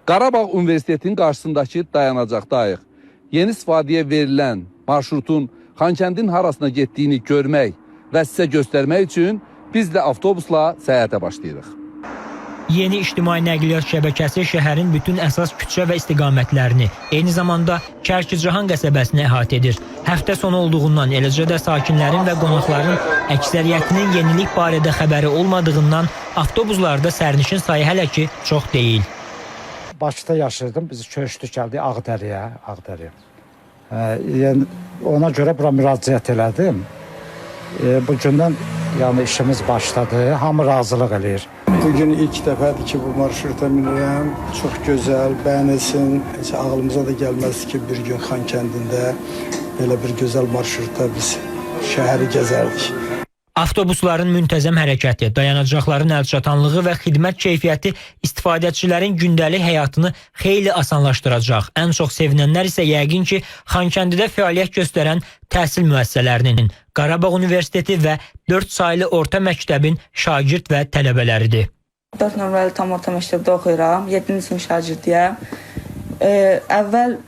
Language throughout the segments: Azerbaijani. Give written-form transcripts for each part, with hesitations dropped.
Qarabağ Universitetinin qarşısındakı dayanacaqdayıq. Yeni istifadəyə verilən marşrutun Xankəndin harasına getdiyini görmək və sizə göstərmək üçün biz də avtobusla səyahətə başlayırıq. Yeni ictimai nəqliyyat şəbəkəsi şəhərin bütün əsas küçə və istiqamətlərini, eyni zamanda Kərkicahan qəsəbəsini əhatə edir. Həftə sonu olduğundan, eləcə də sakinlərin və qonaqların əksəriyyətinin yenilik barədə xəbəri olmadığından avtobuslarda sərnişin sayı hələ ki çox deyil. Bakıda yaşayırdım, biz köçdük gəldik Ağdərəyə. Yəni, ona görə bura müraciət elədim. Bugündən yəni işimiz başladı, hamı razılıq eləyir. Bugün ilk dəfədir ki, bu marşruta minirəm. Çox gözəl, bəyənilsin. Heç ağlımıza da gəlməz ki, bir gün Xankəndində belə bir gözəl marşrutda biz şəhəri gəzərdik. Avtobusların müntəzəm hərəkəti, dayanacaqların əlçatanlığı və xidmət keyfiyyəti istifadəçilərin gündəlik həyatını xeyli asanlaşdıracaq. Ən çox sevinənlər isə yəqin ki, Xankəndidə fəaliyyət göstərən təhsil müəssisələrinin, Qarabağ Universiteti və 4 saylı orta məktəbin şagird və tələbələridir. 4 nömrəli tam orta məktəbdə oxuyuram, 7-ci sinif şagirdiyəm. Əvvəl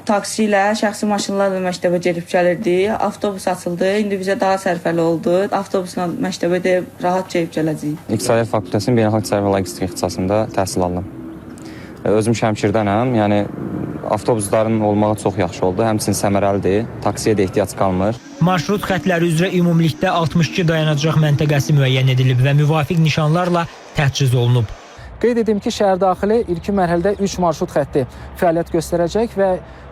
taksi ilə, şəxsi maşınlarla məktəbə gedib gəlirdik. Avtobus açıldı, indi bizə daha sərfəli oldu. Avtobusla məktəbə də rahat gedib gələcəyik. İqtisadiyyat Fakültəsinin Beynəlxalq Sərfi Logistika ixtisasında təhsil aldım. Özüm Şəmkirdənəm, yəni avtobusların olmağı çox yaxşı oldu. Həmçinin səmərəlidir, taksiyə də ehtiyac qalmır. Marşrut xətləri üzrə ümumilikdə 62 dayanacaq məntəqəsi müəyyən edilib və müvafiq nişanlarla təchiz olunub. Qeyd edim ki, şəhər daxili ilkin mərhələdə 3 marşrut xətti fəaliyyət göstərəcək və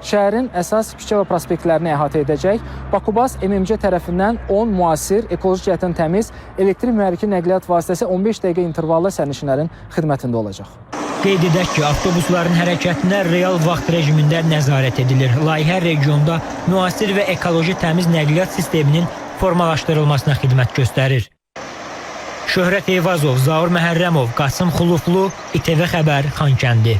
şəhərin əsas küçə və prospektlərini əhatə edəcək. Bakubas MMC tərəfindən 10 müasir, ekoloji cəhətdən təmiz, elektrik mühərriki nəqliyyat vasitəsi 15 dəqiqə intervalla sərnişinlərin xidmətində olacaq. Qeyd edək ki, avtobusların hərəkətinə real vaxt rejimində nəzarət edilir. Layihə regionda müasir və ekoloji təmiz nəqliyyat sisteminin formalaşdırılmasına xidmət göstərir. Şöhrət Eyvazov, Zaur Məhərrəmov, Qasım Xuluflu, İTV Xəbər, Xankəndi.